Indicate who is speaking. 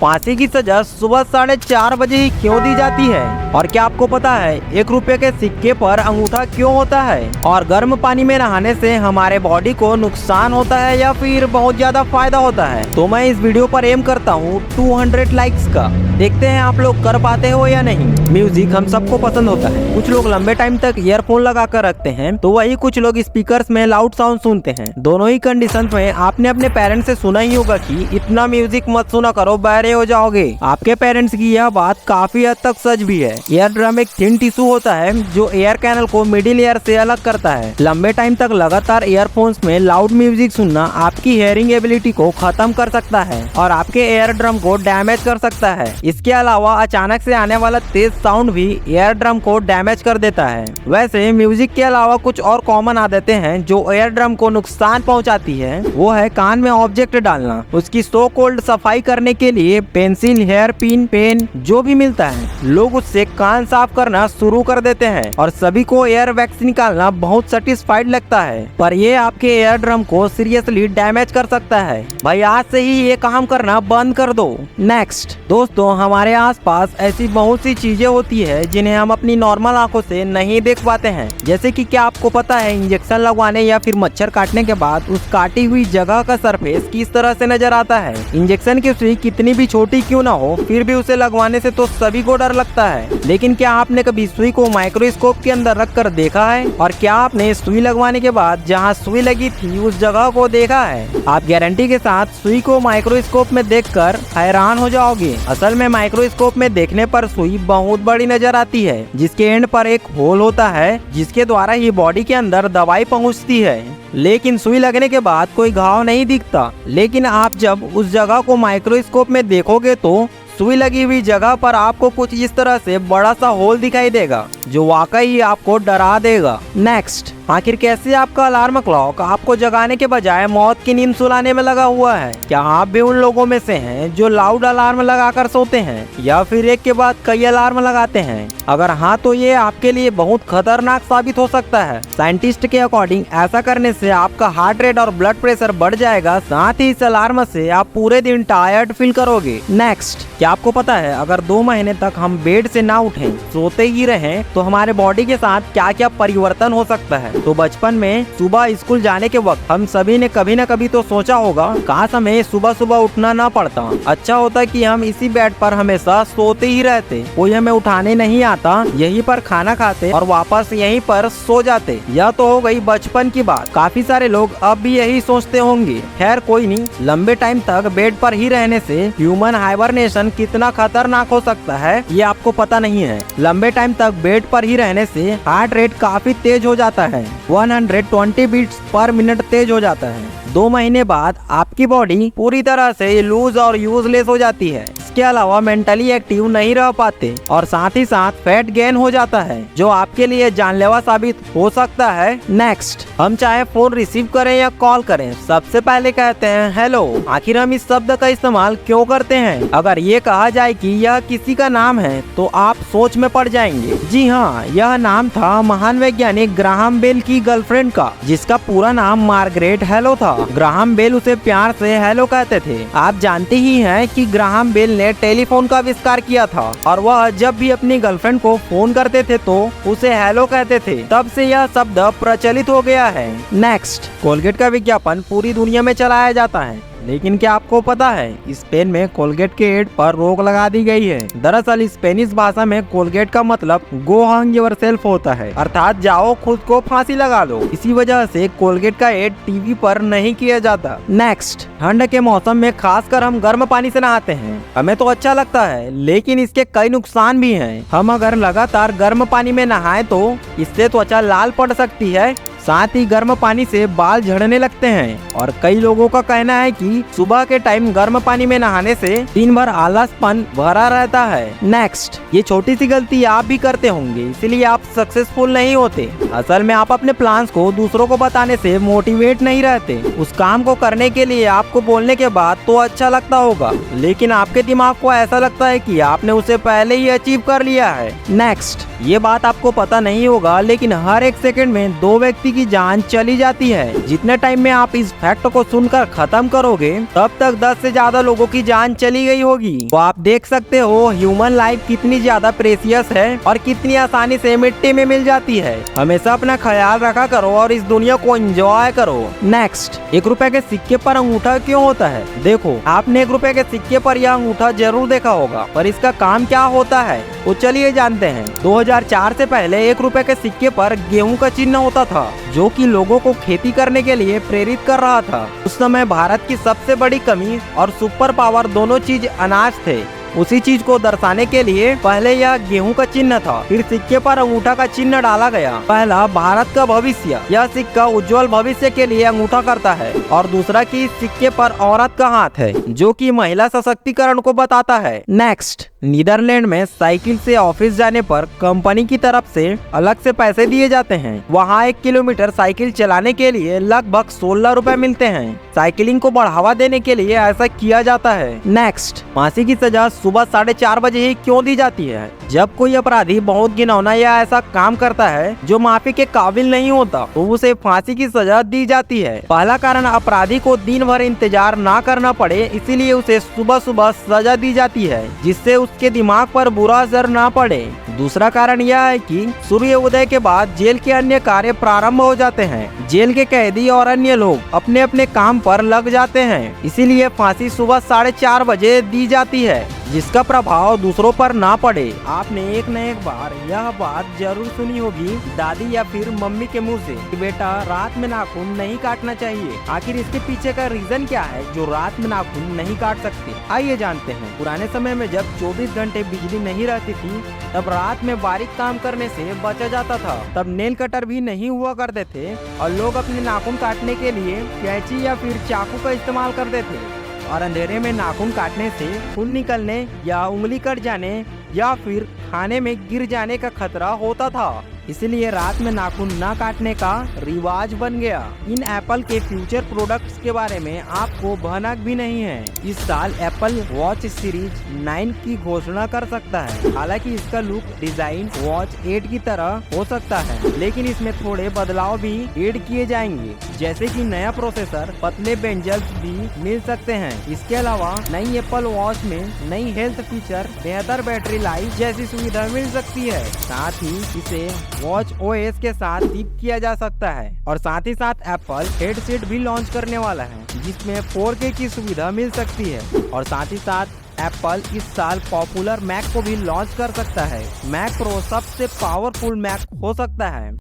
Speaker 1: फांसी की सजा सुबह 4:30 बजे ही क्यों दी जाती है? और क्या आपको पता है 1 रुपए के सिक्के पर अंगूठा क्यों होता है? और गर्म पानी में नहाने से हमारे बॉडी को नुकसान होता है या फिर बहुत ज्यादा फायदा होता है? तो मैं इस वीडियो पर एम करता हूँ 200 लाइक्स का। देखते हैं आप लोग कर पाते हो या नहीं। म्यूजिक हम सबको पसंद होता है। कुछ लोग लंबे टाइम तक ईयरफोन लगा कर रखते हैं, तो वही कुछ लोग स्पीकर्स में लाउड साउंड सुनते हैं। दोनों ही कंडीशन में आपने अपने पेरेंट्स से सुना ही होगा कि इतना म्यूजिक मत सुना करो, बहरे हो जाओगे। आपके पेरेंट्स की यह बात काफी हद तक सच भी है। ईयर ड्रम एक थिन टिश्यू होता है जो एयर कैनल को मिडिल ईयर से अलग करता है। लंबे टाइम तक लगातार ईयरफोन्स में लाउड म्यूजिक सुनना आपकी हेयरिंग एबिलिटी को खत्म कर सकता है और आपके एयर ड्रम को डैमेज कर सकता है। इसके अलावा अचानक से आने वाला तेज साउंड भी एयर ड्रम को डैमेज कर देता है। वैसे म्यूजिक के अलावा कुछ और कॉमन आदतें हैं जो एयर ड्रम को नुकसान पहुंचाती है। वो है कान में ऑब्जेक्ट डालना। उसकी सो कोल्ड सफाई करने के लिए पेंसिल, हेयर पिन, पेन जो भी मिलता है, लोग उससे कान साफ करना शुरू कर देते हैं और सभी को एयर वैक्स निकालना बहुत सेटिस्फाइड लगता है। पर ये आपके एयर ड्रम को सीरियसली डैमेज कर सकता है। भाई आज से ही ये काम करना बंद कर दो। नेक्स्ट दोस्तों, हमारे आसपास ऐसी बहुत सी चीजें होती है जिन्हें हम अपनी नॉर्मल आंखों से नहीं देख पाते हैं। जैसे कि क्या आपको पता है इंजेक्शन लगवाने या फिर मच्छर काटने के बाद उस काटी हुई जगह का सरफेस किस तरह से नजर आता है? इंजेक्शन की सुई कितनी भी छोटी क्यों ना हो, फिर भी उसे लगवाने से तो सभी को डर लगता है। लेकिन क्या आपने कभी सुई को माइक्रोस्कोप के अंदर रख कर देखा है? और क्या आपने सुई लगवाने के बाद जहाँ सुई लगी थी उस जगह को देखा है? आप गारंटी के साथ सुई को माइक्रोस्कोप में देखकर हैरान हो जाओगे। असल में माइक्रोस्कोप में देखने पर सुई बहुत बड़ी नजर आती है, जिसके एंड पर एक होल होता है जिसके द्वारा ही बॉडी के अंदर दवाई पहुंचती है। लेकिन सुई लगने के बाद कोई घाव नहीं दिखता। लेकिन आप जब उस जगह को माइक्रोस्कोप में देखोगे तो सुई लगी हुई जगह पर आपको कुछ इस तरह से बड़ा सा होल दिखाई देगा जो वाकई आपको डरा देगा। नेक्स्ट, आखिर कैसे आपका अलार्म क्लॉक आपको जगाने के बजाय मौत की नींद सुलाने में लगा हुआ है? क्या आप भी उन लोगों में से हैं जो लाउड अलार्म लगाकर सोते हैं या फिर एक के बाद कई अलार्म लगाते हैं? अगर हाँ, तो ये आपके लिए बहुत खतरनाक साबित हो सकता है। साइंटिस्ट के अकॉर्डिंग ऐसा करने से आपका हार्ट रेट और ब्लड प्रेशर बढ़ जाएगा। साथ ही इस अलार्म से आप पूरे दिन टायर्ड फील करोगे। नेक्स्ट, क्या आपको पता है अगर 2 महीने तक हम बेड से ना उठें, सोते ही रहें, तो हमारे बॉडी के साथ क्या क्या परिवर्तन हो सकता है? तो बचपन में सुबह स्कूल जाने के वक्त हम सभी ने कभी न कभी तो सोचा होगा काश हमें सुबह सुबह उठना ना पड़ता। अच्छा होता कि हम इसी बेड पर हमेशा सोते ही रहते, कोई हमें उठाने नहीं आता, यहीं पर खाना खाते और वापस यहीं पर सो जाते। यह तो हो गई बचपन की बात। काफी सारे लोग अब भी यही सोचते होंगे। खैर कोई नहीं, लंबे टाइम तक बेड पर ही रहने से ह्यूमन हाइबरनेशन कितना खतरनाक हो सकता है ये आपको पता नहीं है। लंबे टाइम तक बेड पर ही रहने से हार्ट रेट काफी तेज हो जाता है। 120 बीट्स पर मिनट तेज हो जाता है। 2 महीने बाद आपकी बॉडी पूरी तरह से लूज और यूजलेस हो जाती है। इसके अलावा मेंटली एक्टिव नहीं रह पाते और साथ ही साथ फैट गेन हो जाता है जो आपके लिए जानलेवा साबित हो सकता है। नेक्स्ट, हम चाहे फोन रिसीव करें या कॉल करें, सबसे पहले कहते हैं हेलो। आखिर हम इस शब्द का इस्तेमाल क्यों करते हैं? अगर ये कहा जाए कि यह किसी का नाम है तो आप सोच में पड़ जाएंगे। जी हाँ, यह नाम था महान वैज्ञानिक ग्राहम बेल की गर्लफ्रेंड का, जिसका पूरा नाम मार्गरेट हेलो था। ग्राहम बेल उसे प्यार से हेलो कहते थे। आप जानते ही हैं कि ग्राहम बेल ने टेलीफोन का आविष्कार किया था और वह जब भी अपनी गर्लफ्रेंड को फोन करते थे तो उसे हेलो कहते थे। तब से यह शब्द प्रचलित हो गया है। नेक्स्ट, कोलगेट का विज्ञापन पूरी दुनिया में चलाया जाता है, लेकिन क्या आपको पता है स्पेन में कोलगेट के एड पर रोक लगा दी गई है। दरअसल स्पेनिश भाषा में कोलगेट का मतलब गो हंग योरसेल्फ होता है, अर्थात जाओ खुद को फांसी लगा लो। इसी वजह से कोलगेट का एड टीवी पर नहीं किया जाता। नेक्स्ट, ठंड के मौसम में खासकर हम गर्म पानी से नहाते हैं। हमें तो अच्छा लगता है, लेकिन इसके कई नुकसान भी हैं। हम अगर लगातार गर्म पानी में नहाएं तो इससे त्वचा लाल पड़ सकती है। साथ ही गर्म पानी से बाल झड़ने लगते हैं और कई लोगों का कहना है कि सुबह के टाइम गर्म पानी में नहाने से दिन भर आलसपन भरा रहता है। नेक्स्ट, ये छोटी सी गलती आप भी करते होंगे, इसलिए आप सक्सेसफुल नहीं होते। असल में आप अपने प्लान्स को दूसरों को बताने से मोटिवेट नहीं रहते। उस काम को करने के लिए आपको बोलने के बाद तो अच्छा लगता होगा, लेकिन आपके दिमाग को ऐसा लगता है कि आपने उसे पहले ही अचीव कर लिया है। नेक्स्ट, ये बात आपको पता नहीं होगा, लेकिन हर एक सेकंड में 2 व्यक्ति की की जान चली जाती है। जितने टाइम में आप इस फैक्ट को सुनकर खत्म करोगे तब तक 10 से ज्यादा लोगों की जान चली गई होगी। तो आप देख सकते हो ह्यूमन लाइफ कितनी ज्यादा प्रेशियस है और कितनी आसानी से मिट्टी में मिल जाती है। हमेशा अपना ख्याल रखा करो और इस दुनिया को एंजॉय करो। नेक्स्ट, 1 रुपए के सिक्के पर अंगूठा क्यों होता है? देखो, आपने 1 रुपए के सिक्के पर यह अंगूठा जरूर देखा होगा, पर इसका काम क्या होता है तो चलिए जानते हैं। 2004 से पहले 1 रुपए के सिक्के पर गेहूं का चिन्ह होता था, जो कि लोगों को खेती करने के लिए प्रेरित कर रहा था। उस समय भारत की सबसे बड़ी कमी और सुपर पावर दोनों चीज अनाज थे। उसी चीज को दर्शाने के लिए पहले यह गेहूं का चिन्ह था, फिर सिक्के पर अंगूठा का चिन्ह डाला गया। पहला, भारत का भविष्य, यह सिक्का उज्जवल भविष्य के लिए अंगूठा करता है, और दूसरा कि इस सिक्के पर औरत का हाथ है, जो कि महिला सशक्तिकरण को बताता है। नेक्स्ट, नीदरलैंड में साइकिल से ऑफिस जाने पर कंपनी की तरफ से अलग से पैसे दिए जाते हैं। वहाँ 1 किलोमीटर साइकिल चलाने के लिए लगभग 16 रुपए मिलते हैं। साइकिलिंग को बढ़ावा देने के लिए ऐसा किया जाता है। नेक्स्ट, फांसी की सजा सुबह 4:30 बजे ही क्यों दी जाती है? जब कोई अपराधी बहुत घिनौना या ऐसा काम करता है जो माफी के काबिल नहीं होता, तो उसे फांसी की सजा दी जाती है। पहला कारण, अपराधी को दिन भर इंतजार ना करना पड़े, इसीलिए उसे सुबह सुबह सजा दी जाती है, जिससे उसके दिमाग पर बुरा असर ना पड़े। दूसरा कारण यह है कि सूर्य उदय के बाद जेल के अन्य कार्य प्रारंभ हो जाते हैं। जेल के कैदी और अन्य लोग अपने अपने काम पर लग जाते हैं, इसीलिए फांसी सुबह 4:30 बजे दी जाती है, जिसका प्रभाव दूसरों पर ना पड़े। आपने एक न एक बार यह बात जरूर सुनी होगी दादी या फिर मम्मी के मुंह से कि बेटा रात में नाखून नहीं काटना चाहिए। आखिर इसके पीछे का रीजन क्या है जो रात में नाखून नहीं काट सकते? आइए जानते हैं। पुराने समय में जब 24 घंटे बिजली नहीं रहती थी, तब रात में बारीक काम करने से बचा जाता था। तब नेल कटर भी नहीं हुआ करते थे और लोग अपने नाखून काटने के लिए कैंची या फिर चाकू का इस्तेमाल करते थे, और अंधेरे में नाखून काटने से खून निकलने या उंगली कट जाने या फिर खाने में गिर जाने का खतरा होता था। इसलिए रात में नाखून न काटने का रिवाज बन गया। इन एप्पल के फ्यूचर प्रोडक्ट्स के बारे में आपको भनक भी नहीं है। इस साल एप्पल वॉच सीरीज 9 की घोषणा कर सकता है। हालांकि इसका लुक डिजाइन वॉच 8 की तरह हो सकता है, लेकिन इसमें थोड़े बदलाव भी ऐड किए जाएंगे, जैसे कि नया प्रोसेसर, पतले बेंजल्स भी मिल सकते हैं। इसके अलावा नई एप्पल वॉच में नई हेल्थ फीचर, बेहतर बैटरी लाइफ जैसी सुविधा मिल सकती है। साथ ही इसे वॉच ओएस के साथ शिप किया जा सकता है, और साथ ही साथ एप्पल हेडसेट भी लॉन्च करने वाला है, जिसमें 4K की सुविधा मिल सकती है। और साथ ही साथ एप्पल इस साल पॉपुलर मैक को भी लॉन्च कर सकता है। मैक प्रो सबसे पावरफुल मैक हो सकता है।